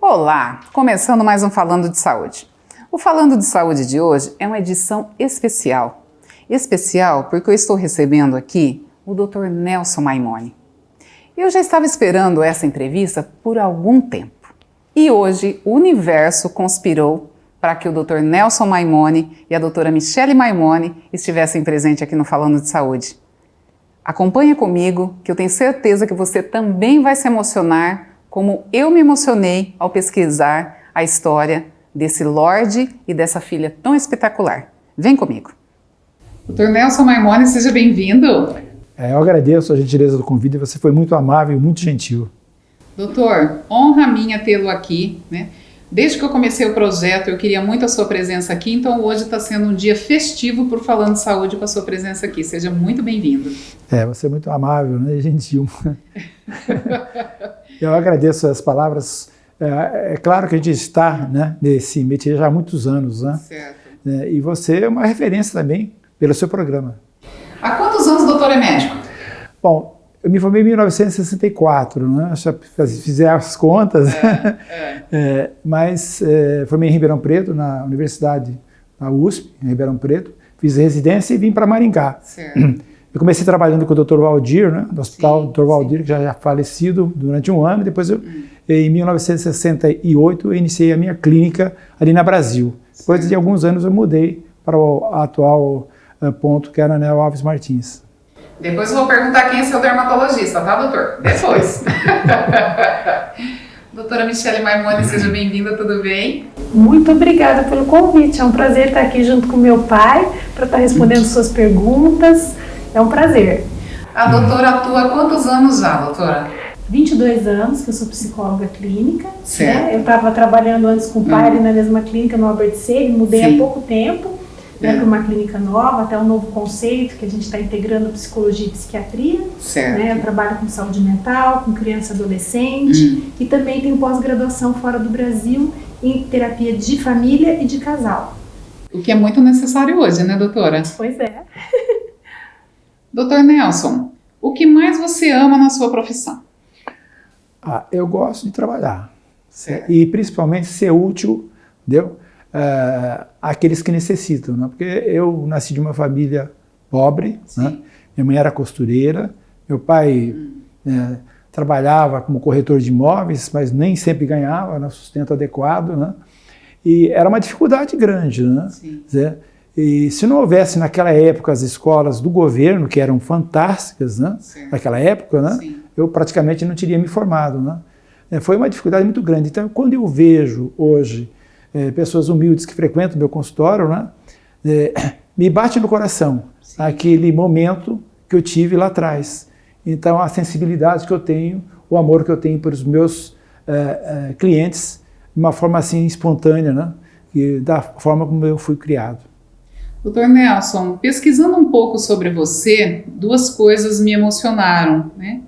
Olá! Começando mais um Falando de Saúde. O Falando de Saúde de hoje é uma edição especial. Especial porque eu estou recebendo aqui o Dr. Nelson Maimone. Eu já estava esperando essa entrevista por algum tempo. E hoje o universo conspirou para que o Dr. Nelson Maimone e a doutora Michele Maimone estivessem presentes aqui no Falando de Saúde. Acompanhe comigo que eu tenho certeza que você também vai se emocionar como eu me emocionei ao pesquisar a história desse Lorde e dessa filha tão espetacular. Vem comigo. Dr. Nelson Maimone, seja bem-vindo. Eu agradeço a gentileza do convite, você foi muito amável e muito gentil. Doutor, honra minha tê-lo aqui, né? Desde que eu comecei o projeto, eu queria muito a sua presença aqui, então hoje está sendo um dia festivo por Falando de Saúde com a sua presença aqui. Seja muito bem-vindo. Você é muito amável, né? E gentil. Eu agradeço as palavras. É claro que a gente está, né, nesse métier já há muitos anos, né? Certo. E você é uma referência também pelo seu programa. Há quantos anos o doutor é médico? Bom, eu me formei em 1964, né? Já fizer as contas, mas formei em Ribeirão Preto, na Universidade, na USP, em Ribeirão Preto, fiz residência e vim para Maringá. Certo. Eu comecei trabalhando com o Dr. Valdir, né, do Hospital Dr. Valdir, que já é falecido durante um ano. Depois, em 1968, eu iniciei a minha clínica ali na Brasil. Depois de alguns anos, eu mudei para o atual ponto, que era na Neo Alves Martins. Depois eu vou perguntar quem é seu dermatologista, tá, doutor? Depois. Doutora Michele Maimone, seja bem-vinda, tudo bem? Muito obrigada pelo convite. É um prazer estar aqui junto com meu pai para estar respondendo suas perguntas. É um prazer. A doutora atua há quantos anos já, doutora? 22 anos que eu sou psicóloga clínica. Certo. Né? Eu estava trabalhando antes com o pai ali na mesma clínica, no Albert Sabin, mudei há pouco tempo para uma clínica nova, até um novo conceito que a gente está integrando psicologia e psiquiatria. Certo. Né? Eu trabalho com saúde mental, com criança e adolescente e também tenho pós-graduação fora do Brasil em terapia de família e de casal. O que é muito necessário hoje, né, doutora? Pois é. Doutor Nelson, o que mais você ama na sua profissão? Eu gosto de trabalhar. Certo. E principalmente ser útil, entendeu? Àqueles que necessitam, né? Porque eu nasci de uma família pobre, né? Minha mãe era costureira, meu pai trabalhava como corretor de imóveis, mas nem sempre ganhava, né, sustento adequado, né? E era uma dificuldade grande, né? Sim. E se não houvesse naquela época as escolas do governo, que eram fantásticas, né? Naquela época, né? Eu praticamente não teria me formado, né? Foi uma dificuldade muito grande. Então, quando eu vejo hoje pessoas humildes que frequentam o meu consultório, né? Me bate no coração aquele momento que eu tive lá atrás. Então, a sensibilidade que eu tenho, o amor que eu tenho para os meus clientes, de uma forma assim espontânea, né? E da forma como eu fui criado. Doutor Nelson, pesquisando um pouco sobre você, duas coisas me emocionaram, né?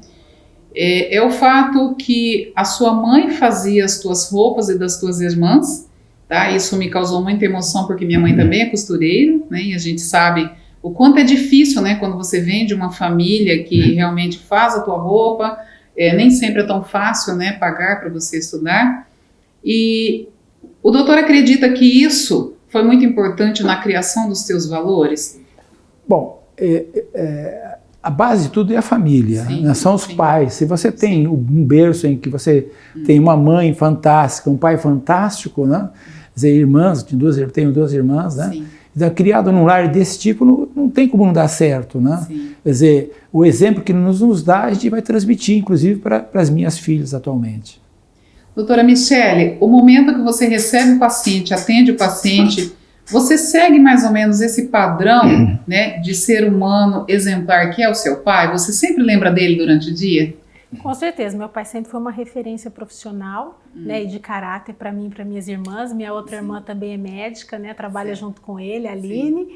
É o fato que a sua mãe fazia as tuas roupas e das tuas irmãs, tá? Isso me causou muita emoção porque minha mãe também é costureira, né? E a gente sabe o quanto é difícil, né? Quando você vem de uma família que realmente faz a tua roupa, nem sempre é tão fácil, né? Pagar para você estudar. E o doutor acredita que isso foi muito importante na criação dos teus valores? Bom, a base de tudo é a família, né? São os pais. Se você tem um berço em que você tem uma mãe fantástica, um pai fantástico, né? Quer dizer, irmãs, tenho duas irmãs, né? Então, criado num lar desse tipo, não tem como não dar certo, né? Quer dizer, o exemplo que nos dá, a gente vai transmitir, inclusive, para as minhas filhas atualmente. Doutora Michele, o momento que você recebe o paciente, atende o paciente, você segue mais ou menos esse padrão, né, de ser humano exemplar que é o seu pai? Você sempre lembra dele durante o dia? Com certeza, meu pai sempre foi uma referência profissional, né, e de caráter para mim e para minhas irmãs. Minha outra irmã também é médica, né, trabalha junto com ele, a Aline.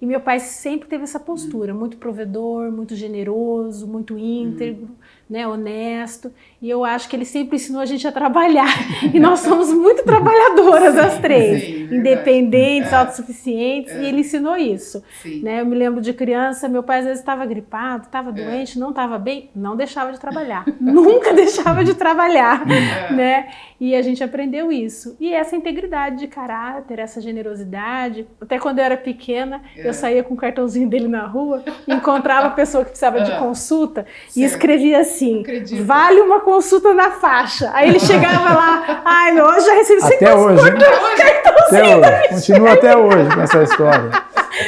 E meu pai sempre teve essa postura, muito provedor, muito generoso, muito íntegro, né, honesto, e eu acho que ele sempre ensinou a gente a trabalhar, e nós somos muito trabalhadoras as três, sim, independentes, autossuficientes, e ele ensinou isso, Sim. né? Eu me lembro de criança, meu pai às vezes estava gripado, estava doente, não estava bem, não deixava de trabalhar, nunca deixava de trabalhar, né? E a gente aprendeu isso, e essa integridade de caráter, essa generosidade, até quando eu era pequena, eu saía com o cartãozinho dele na rua, encontrava a pessoa que precisava de consulta, e escrevia assim, vale uma consulta na faixa. Aí ele chegava lá, ai, meu, hoje já recebi 5 Até hoje, né? cartãozinho. Até hoje. Continua até hoje com essa história.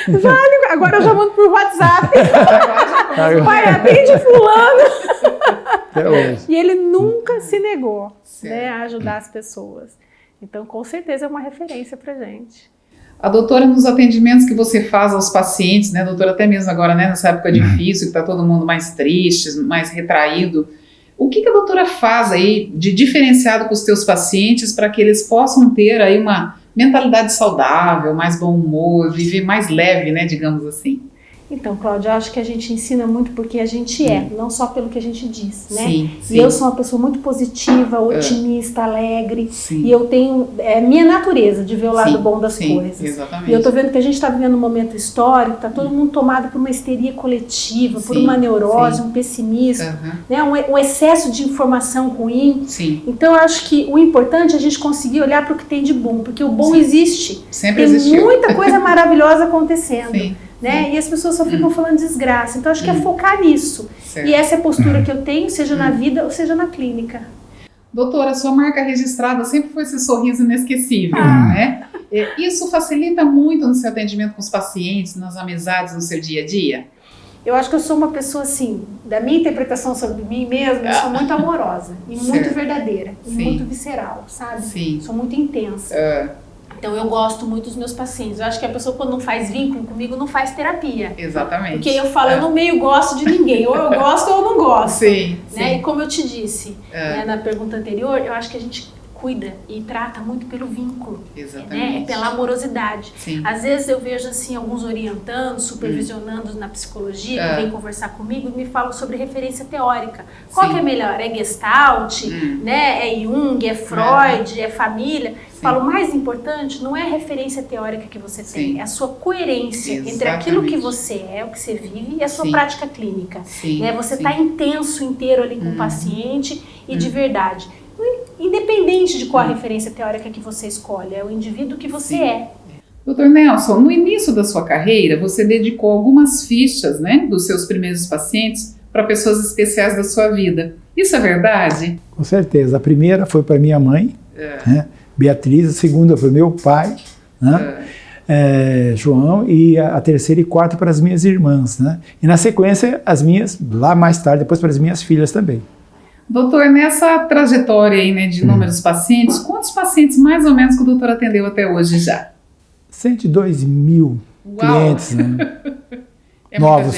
Vale, agora eu já mando por WhatsApp. Pai, atende fulano. Até hoje. E ele nunca se negou, né, a ajudar as pessoas. Então, com certeza é uma referência pra gente. A doutora, nos atendimentos que você faz aos pacientes, né, doutora, até mesmo agora, né, nessa época difícil, que está todo mundo mais triste, mais retraído, o que a doutora faz aí de diferenciado com os teus pacientes para que eles possam ter aí uma mentalidade saudável, mais bom humor, viver mais leve, né, digamos assim? Então, Cláudia, eu acho que a gente ensina muito porque a gente é, não só pelo que a gente diz, né? Sim. E eu sou uma pessoa muito positiva, otimista, alegre, Sim. e eu tenho minha natureza de ver o lado bom das coisas. Exatamente. E eu tô vendo que a gente está vivendo um momento histórico, tá todo mundo tomado por uma histeria coletiva, por uma neurose, um pessimismo, né? Um excesso de informação ruim. Sim. Então, eu acho que o importante é a gente conseguir olhar para o que tem de bom, porque o bom existe. Sempre tem existiu. muita coisa maravilhosa acontecendo. Sim. Né? E as pessoas só ficam falando desgraça. Então, acho que é focar nisso. Certo. E essa é a postura que eu tenho, seja na vida ou seja na clínica. Doutora, sua marca registrada sempre foi esse sorriso inesquecível, né? Isso facilita muito no seu atendimento com os pacientes, nas amizades, no seu dia a dia? Eu acho que eu sou uma pessoa, assim, da minha interpretação sobre mim mesma, eu sou muito amorosa, e muito verdadeira, e muito visceral, sabe? Sim. Sou muito intensa. Então, eu gosto muito dos meus pacientes. Eu acho que a pessoa, quando não faz vínculo comigo, não faz terapia. Exatamente. Porque eu falo, eu no meio gosto de ninguém. Ou eu gosto ou eu não gosto. Sim, né? sim. E como eu te disse né, na pergunta anterior, eu acho que a gente cuida e trata muito pelo vínculo. Exatamente. Né? Pela amorosidade. Sim. Às vezes eu vejo assim, alguns orientando, supervisionando na psicologia, que vem conversar comigo e me falam sobre referência teórica. Qual que é melhor? É Gestalt? Né? É Jung? É Freud? É família? Falo, o mais importante não é a referência teórica que você tem, é a sua coerência entre aquilo que você é, o que você vive e a sua prática clínica. Né? Você está intenso inteiro ali com o paciente e de verdade. Independente de qual a referência teórica que você escolhe, é o indivíduo que você é. Doutor Nelson, no início da sua carreira, você dedicou algumas fichas, né, dos seus primeiros pacientes para pessoas especiais da sua vida. Isso é verdade? Com certeza. A primeira foi para minha mãe, né, Beatriz, a segunda foi meu pai, né, João, e a terceira e quarta para as minhas irmãs. Né? E na sequência, as minhas, lá mais tarde, depois para as minhas filhas também. Doutor, nessa trajetória aí, né, de inúmeros pacientes, quantos pacientes mais ou menos que o doutor atendeu até hoje já? 102 mil clientes, né? Novos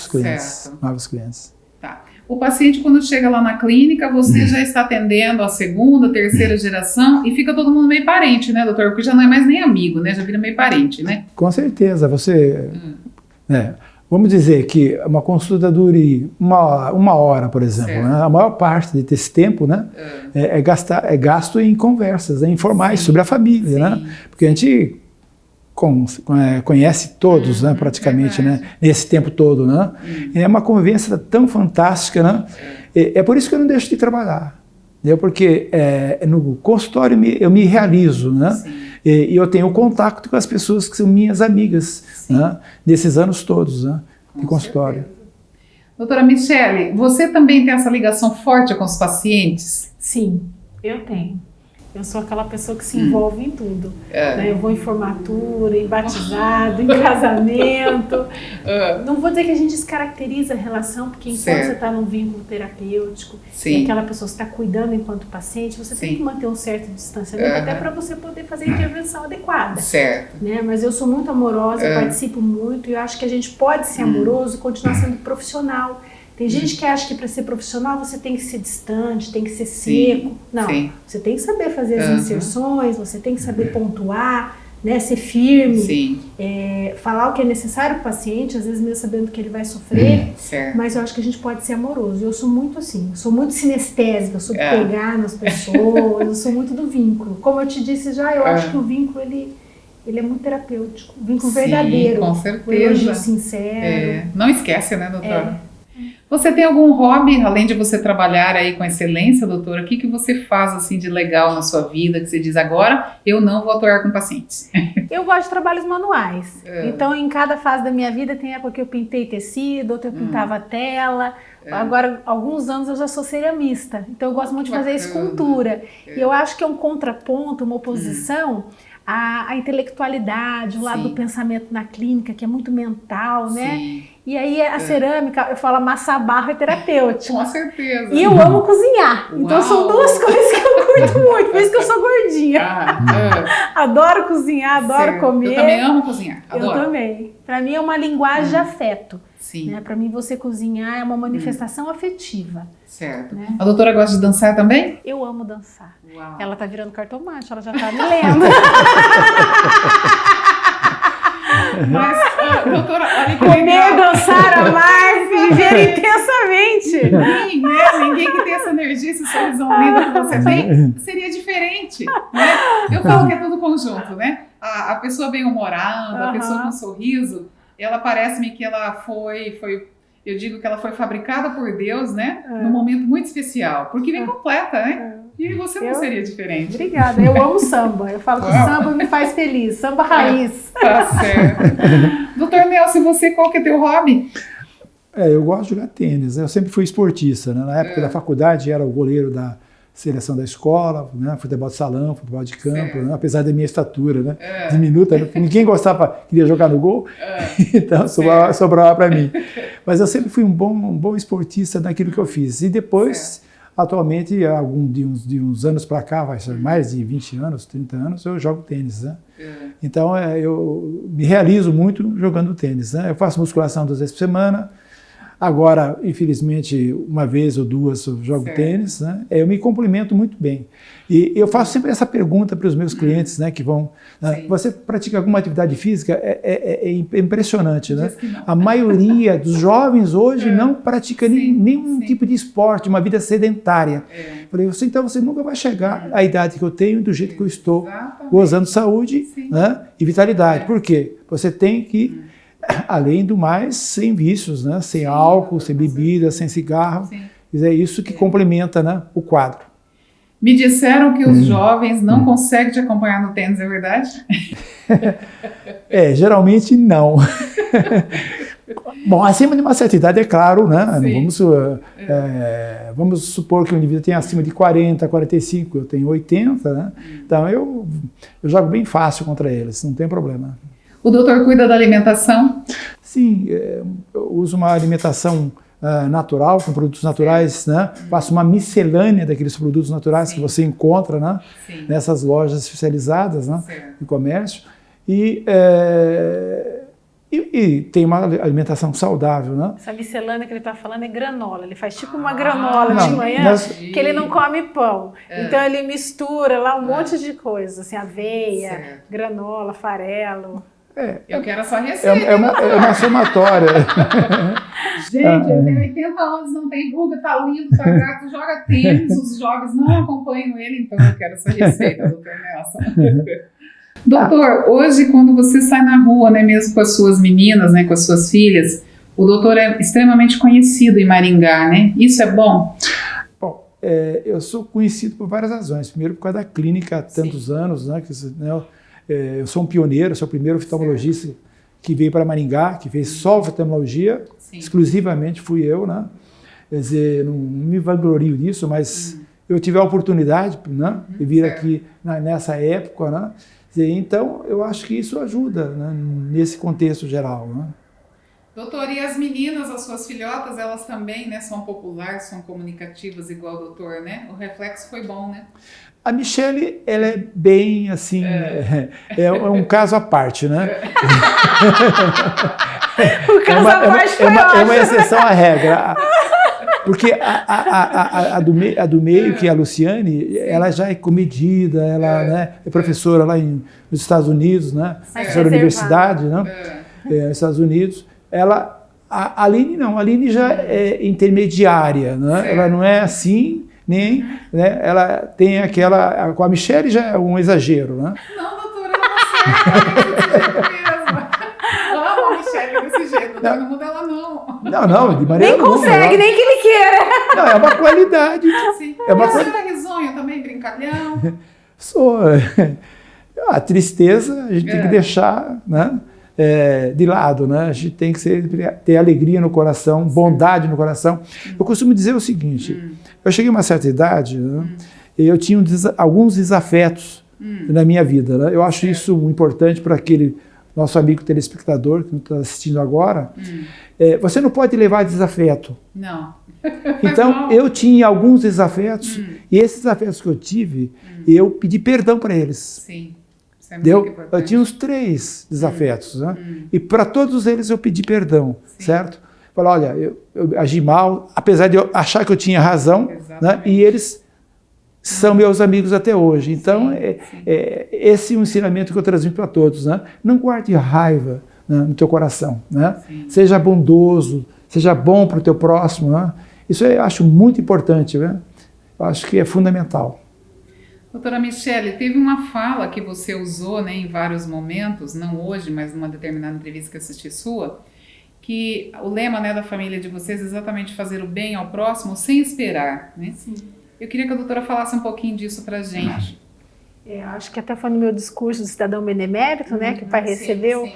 clientes. Certo. Novos clientes. Tá. O paciente, quando chega lá na clínica, você já está atendendo a segunda, terceira geração e fica todo mundo meio parente, né, doutor? Porque já não é mais nem amigo, né? Já vira meio parente, né? Com certeza. Você... vamos dizer que uma consulta dure uma hora, por exemplo. Né? A maior parte desse tempo, né, é gasto em conversas informais sobre a família. Né? Porque a gente conhece todos, né, praticamente, né, nesse tempo todo. Né? É uma convivência tão fantástica. Né? É por isso que eu não deixo de trabalhar. Porque no consultório eu me realizo, né? E eu tenho contato com as pessoas que são minhas amigas, né? Desses anos todos, né? De consultório. Certeza. Doutora Michele, você também tem essa ligação forte com os pacientes? Sim, eu tenho. Eu sou aquela pessoa que se envolve em tudo. Né? Eu vou em formatura, em batizado, em casamento. Não vou dizer que a gente descaracteriza a relação, porque enquanto você está num vínculo terapêutico, e aquela pessoa está cuidando enquanto paciente, você tem que manter um certo distanciamento, até para você poder fazer a intervenção adequada. Certo. Né? Mas eu sou muito amorosa, participo muito, e eu acho que a gente pode ser amoroso e continuar sendo profissional. Tem gente que acha que para ser profissional você tem que ser distante, tem que ser seco. Não, você tem que saber fazer as inserções, você tem que saber pontuar, né, ser firme, Sim. Falar o que é necessário para o paciente, às vezes mesmo sabendo que ele vai sofrer, certo. mas eu acho que a gente pode ser amoroso. Eu sou muito assim, eu sou muito sinestésica, eu sou de pegar nas pessoas, eu sou muito do vínculo. Como eu te disse já, eu acho que o vínculo, ele é muito terapêutico, um vínculo verdadeiro, com certeza. um elogio sincero. Não esquece, né, doutora? Você tem algum hobby, além de você trabalhar aí com excelência, doutora? O que você faz assim de legal na sua vida, que você diz, agora eu não vou atuar com pacientes? Eu gosto de trabalhos manuais. Então, em cada fase da minha vida, tem época que eu pintei tecido, outra eu pintava tela. Agora, alguns anos eu já sou ceramista. Então, eu gosto muito de fazer escultura. E eu acho que é um contraponto, uma oposição à intelectualidade, o lado do pensamento na clínica, que é muito mental, né? Sim. E aí a cerâmica, eu falo, amassar barro é terapêutico. Com certeza. E eu amo cozinhar. Então são duas coisas que eu curto muito, por isso que eu sou gordinha. Adoro cozinhar, adoro comer. Eu também amo cozinhar, adoro. Eu também. Para mim é uma linguagem de afeto. Sim. Né? Para mim você cozinhar é uma manifestação afetiva. Certo. Né? A doutora gosta de dançar também? Eu amo dançar. Uau. Ela tá virando cartomante, ela já tá me lendo. Mas, doutora, olha que comer, legal. dançar, amar, viver intensamente. Ninguém que tem essa energia, esse sorrisão lindo que você tem, seria diferente, né? Eu falo que é tudo conjunto, né? A pessoa bem-humorada, a pessoa com um sorriso, ela parece-me que ela foi, eu digo que ela foi fabricada por Deus, né? Num momento muito especial, porque vem completa, né? E você não seria diferente. Obrigada, eu amo samba. Eu falo que samba me faz feliz, samba raiz. Tá certo. Doutor Nelson, você, qual que é teu hobby? Eu gosto de jogar tênis, né? Eu sempre fui esportista, né? Na época da faculdade era o goleiro da seleção da escola, né? Futebol de salão, futebol de campo, né? Apesar da minha estatura, né? Diminuta, ninguém queria jogar no gol, então sobrava para mim. Mas eu sempre fui um bom esportista naquilo que eu fiz. E depois, atualmente, de uns anos para cá, vai ser mais de 20 anos, 30 anos, eu jogo tênis, né? Então eu me realizo muito jogando tênis, né? Eu faço musculação 2 vezes por semana. Agora, infelizmente, uma vez ou duas eu jogo tênis, né? Eu me complemento muito bem. E eu faço sempre essa pergunta para os meus clientes, né, que vão... Você pratica alguma atividade física? É impressionante, né? A maioria dos jovens hoje não pratica nenhum tipo de esporte, uma vida sedentária. Eu falei, então você nunca vai chegar à idade que eu tenho do jeito que eu estou, gozando saúde, né, e vitalidade. Por quê? Você tem que... Além do mais, sem vícios, né? Sem álcool, sem bebida, sem cigarro. É isso que complementa, né, o quadro. Me disseram que os jovens não conseguem te acompanhar no tênis, é verdade? Geralmente não. Bom, acima de uma certa idade, é claro, né? Vamos supor que o indivíduo tem acima de 40, 45, eu tenho 80, né? Então eu jogo bem fácil contra eles, não tem problema. O doutor cuida da alimentação? Sim, eu uso uma alimentação natural, com produtos naturais, né? Faço uma miscelânea daqueles produtos naturais que você encontra, né? Nessas lojas especializadas, né? De comércio. E tem uma alimentação saudável, né? Essa miscelânea que ele está falando é granola. Ele faz tipo uma granola de manhã, que ele não come pão. Então ele mistura lá um monte de coisas, assim, aveia, granola, farelo. Eu quero a sua receita. É uma somatória. Gente, ele tem 80 anos, não tem ruga, tá lindo, tá gato, joga tênis, os jovens não acompanham ele, então eu quero essa receita, doutor Nelson. Doutor, hoje quando você sai na rua, né, mesmo com as suas meninas, né, com as suas filhas, o doutor é extremamente conhecido em Maringá, né? Isso é bom? Bom, eu sou conhecido por várias razões. Primeiro, por causa da clínica há tantos anos, né, eu sou um pioneiro, sou o primeiro oftalmologista que veio para Maringá, que fez só oftalmologia, exclusivamente fui eu, né? Quer dizer, não me vanglorio disso, mas eu tive a oportunidade, né, de vir aqui nessa época, né? Quer dizer, então, eu acho que isso ajuda, né, nesse contexto geral, né? Doutor, e as meninas, as suas filhotas, elas também, né, são populares, são comunicativas igual o doutor, né? O reflexo foi bom, né? A Michele, ela é bem, assim, é um caso à parte, né? O caso à parte foi ótimo. É uma exceção à regra. Porque a do meio, que é a Luciane, ela já é comedida, ela né, é professora lá nos Estados Unidos, né? Professora da universidade, né? Nos Estados Unidos. A Aline não, a Aline já é intermediária, né? Ela não é assim, nem, né? Ela tem aquela, com a Michelle já é um exagero, né? Não, doutora, não sei, amo a Michelle desse jeito, não muda ela não. Não, de maneira nem consegue, nem que ele queira. Não, é uma qualidade. Sim. É uma a senhora é risonho também, brincalhão? Sou. A tristeza a gente tem que deixar, né? De lado, né? A gente tem que ter alegria no coração, bondade no coração. Eu costumo dizer o seguinte, eu cheguei a uma certa idade, né, e eu tinha alguns desafetos na minha vida. Né? Eu acho isso importante para aquele nosso amigo telespectador que está assistindo agora. Você não pode levar desafeto. Não. Então, eu tinha alguns desafetos, e esses desafetos que eu tive, eu pedi perdão para eles. Sim. Eu tinha uns 3 desafetos, né? E para todos eles eu pedi perdão, certo? Falei, olha, eu agi mal, apesar de eu achar que eu tinha razão, né? E eles são meus amigos até hoje. Então, esse é um ensinamento que eu transmito para todos, né? Não guarde raiva, né, no teu coração, né? Seja bondoso, seja bom para o teu próximo, né? Isso eu acho muito importante, né? Eu acho que é fundamental. Doutora Michelle, teve uma fala que você usou, né, em vários momentos, não hoje, mas numa determinada entrevista que eu assisti sua, que o lema, né, da família de vocês é exatamente fazer o bem ao próximo sem esperar, né? Sim. Eu queria que a doutora falasse um pouquinho disso pra gente. Acho que até foi no meu discurso do cidadão benemérito, né, que o pai recebeu. Sim.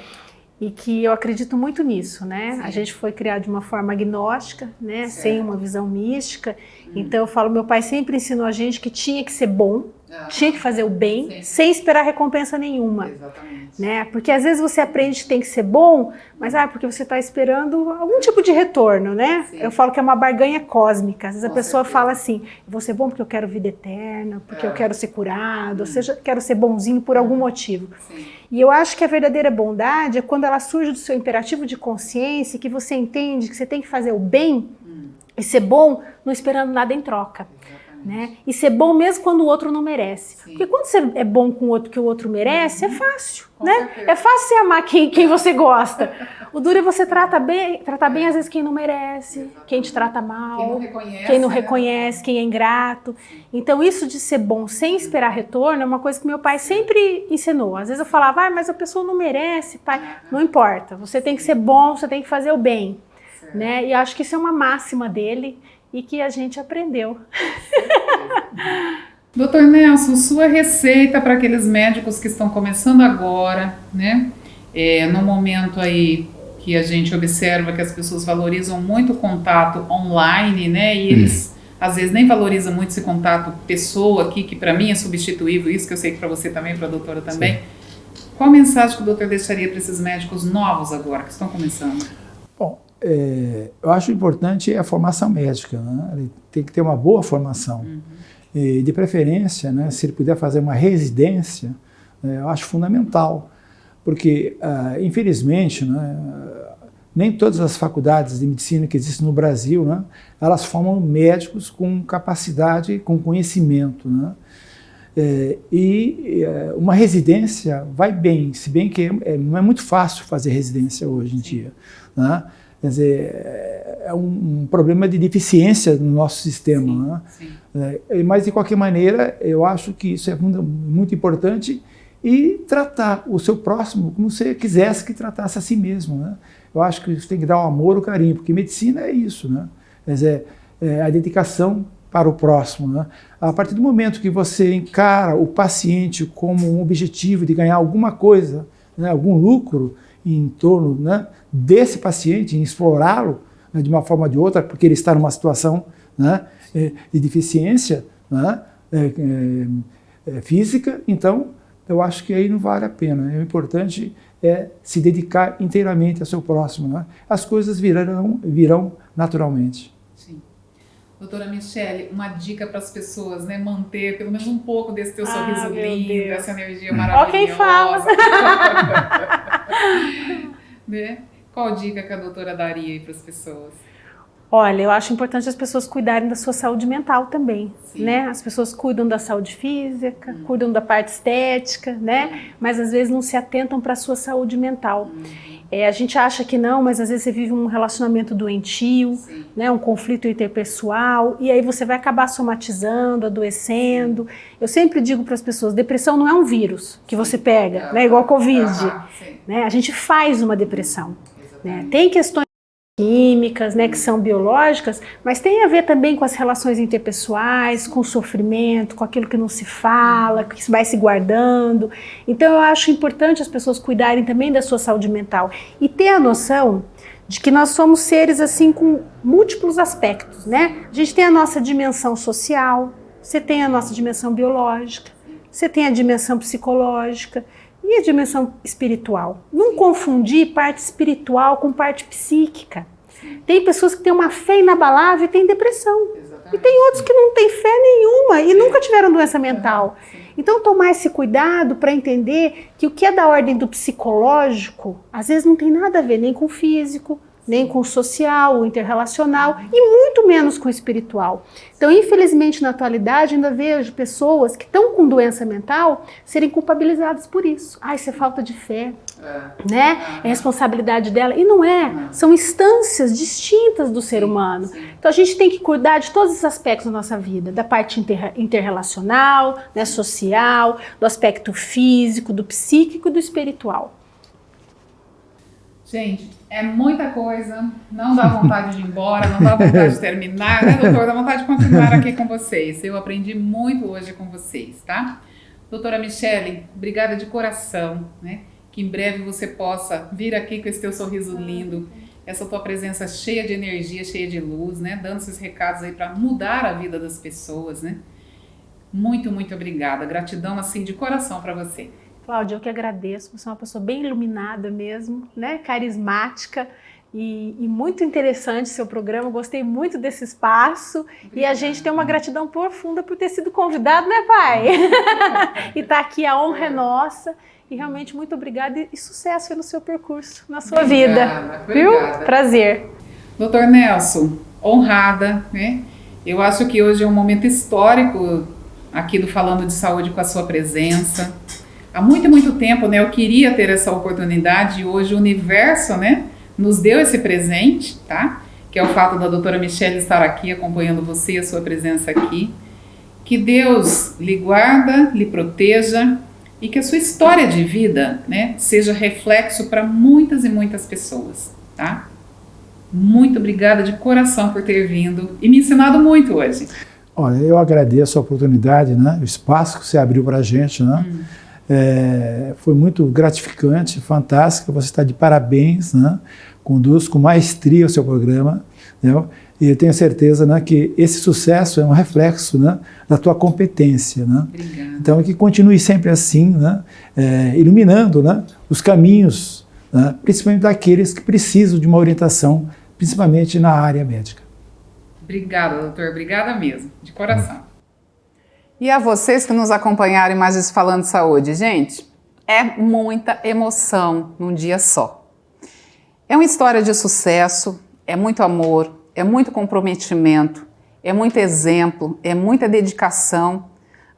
E que eu acredito muito nisso, né? Sim. A gente foi criado de uma forma agnóstica, né? Sem uma visão mística. Então eu falo, meu pai sempre ensinou a gente que tinha que ser bom, tinha que fazer o bem, sem esperar recompensa nenhuma. Exatamente. Né? Porque às vezes você aprende que tem que ser bom, mas porque você está esperando algum tipo de retorno, né? Sim. Eu falo que é uma barganha cósmica. Às vezes a pessoa fala assim, eu vou ser bom porque eu quero vida eterna, porque eu quero ser curado, ou seja, quero ser bonzinho por algum motivo. Sim. E eu acho que a verdadeira bondade é quando ela surge do seu imperativo de consciência, que você entende que você tem que fazer o bem e ser bom, não esperando nada em troca. Né? E ser bom mesmo quando o outro não merece. Sim. Porque quando você é bom com o outro que o outro merece, é fácil, né? É fácil você amar quem você gosta. O duro é você tratar bem às vezes quem não merece, exatamente. Quem te trata mal, quem não reconhece, quem é ingrato. Então isso de ser bom sem esperar retorno é uma coisa que meu pai sempre ensinou. Às vezes eu falava, mas a pessoa não merece, pai. Não importa, você tem que ser bom, você tem que fazer o bem. Né? E acho que isso é uma máxima dele, e que a gente aprendeu. Doutor Nelson, sua receita para aqueles médicos que estão começando agora, né? No momento aí que a gente observa que as pessoas valorizam muito o contato online, né? E eles às vezes nem valorizam muito esse contato pessoa aqui, que para mim é substituível, isso que eu sei que para você também, para a doutora também. Sim. Qual mensagem que o doutor deixaria para esses médicos novos agora, que estão começando? Bom, eu acho importante a formação médica, né? Ele tem que ter uma boa formação. E de preferência, né, se ele puder fazer uma residência, eu acho fundamental, porque, infelizmente, né, nem todas as faculdades de medicina que existem no Brasil, né, elas formam médicos com capacidade, com conhecimento, né? Uma residência vai bem, se bem que não é muito fácil fazer residência hoje em dia, né? Quer dizer, é um problema de deficiência no nosso sistema. Sim, né? Sim. Mas, de qualquer maneira, eu acho que isso é muito importante, e tratar o seu próximo como você quisesse que tratasse a si mesmo. Né? Eu acho que você tem que dar o amor, o carinho, porque medicina é isso. Né? Quer dizer, a dedicação para o próximo. Né? A partir do momento que você encara o paciente como um objetivo de ganhar alguma coisa, né, algum lucro, em torno, né, desse paciente, em explorá-lo, né, de uma forma ou de outra, porque ele está numa situação, né, de deficiência, né, física, então eu acho que aí não vale a pena. O importante é se dedicar inteiramente ao seu próximo. Né? As coisas virão naturalmente. Sim. Doutora Michelle, uma dica para as pessoas, né, manter pelo menos um pouco desse teu sorriso lindo, dessa energia maravilhosa. Ó quem fala! Né? Qual dica que a doutora daria aí para as pessoas? Olha, eu acho importante as pessoas cuidarem da sua saúde mental também, Sim. né? As pessoas cuidam da saúde física, cuidam da parte estética, né? Mas às vezes não se atentam para a sua saúde mental. A gente acha que não, mas às vezes você vive um relacionamento doentio, né? Um conflito interpessoal, e aí você vai acabar somatizando, adoecendo. Eu sempre digo para as pessoas, depressão não é um vírus que você pega, né? Igual Covid, né? A gente faz uma depressão, né? Tem questões químicas, né, que são biológicas, mas tem a ver também com as relações interpessoais, com o sofrimento, com aquilo que não se fala, que vai se guardando. Então eu acho importante as pessoas cuidarem também da sua saúde mental e ter a noção de que nós somos seres assim com múltiplos aspectos, né? A gente tem a nossa dimensão social, você tem a nossa dimensão biológica, você tem a dimensão psicológica, e a dimensão espiritual. Não confundir parte espiritual com parte psíquica. Tem pessoas que têm uma fé inabalável e têm depressão. E tem outros que não têm fé nenhuma e nunca tiveram doença mental. Então tomar esse cuidado para entender que o que é da ordem do psicológico, às vezes não tem nada a ver nem com o físico, nem com o social, o interrelacional e muito menos com o espiritual. Então, infelizmente, na atualidade, ainda vejo pessoas que estão com doença mental serem culpabilizadas por isso. Ah, isso é falta de fé, né? É responsabilidade dela. E não é. São instâncias distintas do ser humano. Então, a gente tem que cuidar de todos esses aspectos da nossa vida, da parte interrelacional, né, social, do aspecto físico, do psíquico e do espiritual. Gente, é muita coisa, não dá vontade de ir embora, não dá vontade de terminar, né, doutor? Dá vontade de continuar aqui com vocês. Eu aprendi muito hoje com vocês, tá? Doutora Michele, obrigada de coração, né? Que em breve você possa vir aqui com esse teu sorriso lindo, essa tua presença cheia de energia, cheia de luz, né? Dando esses recados aí para mudar a vida das pessoas, né? Muito, muito obrigada. Gratidão, assim, de coração para você. Cláudia, eu que agradeço, você é uma pessoa bem iluminada mesmo, né? Carismática e muito interessante seu programa, gostei muito desse espaço. Obrigada. E a gente tem uma gratidão profunda por ter sido convidado, né, pai? E tá aqui, a honra é nossa. E realmente muito obrigada e sucesso no seu percurso, na sua vida. Viu? Prazer. Doutor Nelson, honrada, né? Eu acho que hoje é um momento histórico aqui do Falando de Saúde com a sua presença. Há muito, muito tempo, né, eu queria ter essa oportunidade e hoje o universo, né, nos deu esse presente, tá? Que é o fato da doutora Michele estar aqui acompanhando você e a sua presença aqui. Que Deus lhe guarda, lhe proteja e que a sua história de vida, né, seja reflexo para muitas e muitas pessoas, tá? Muito obrigada de coração por ter vindo e me ensinado muito hoje. Olha, eu agradeço a oportunidade, né, o espaço que você abriu para a gente, né? Foi muito gratificante, fantástico, você está de parabéns, né? Conduz com maestria o seu programa, né? E eu tenho certeza, né, que esse sucesso é um reflexo, né, da tua competência, né? Obrigada. Então que continue sempre assim, né, iluminando, né, os caminhos, né, principalmente daqueles que precisam de uma orientação, principalmente na área médica. Obrigada, doutor, obrigada mesmo, de coração. E a vocês que nos acompanharam em mais esse Falando de Saúde, gente, é muita emoção num dia só. É uma história de sucesso, é muito amor, é muito comprometimento, é muito exemplo, é muita dedicação.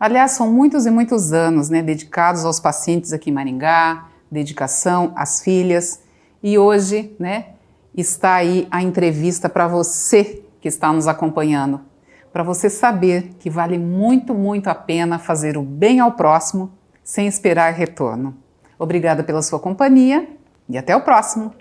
Aliás, são muitos e muitos anos, né, dedicados aos pacientes aqui em Maringá, dedicação às filhas. E hoje, né, está aí a entrevista para você que está nos acompanhando. Para você saber que vale muito, muito a pena fazer o bem ao próximo sem esperar retorno. Obrigada pela sua companhia e até o próximo!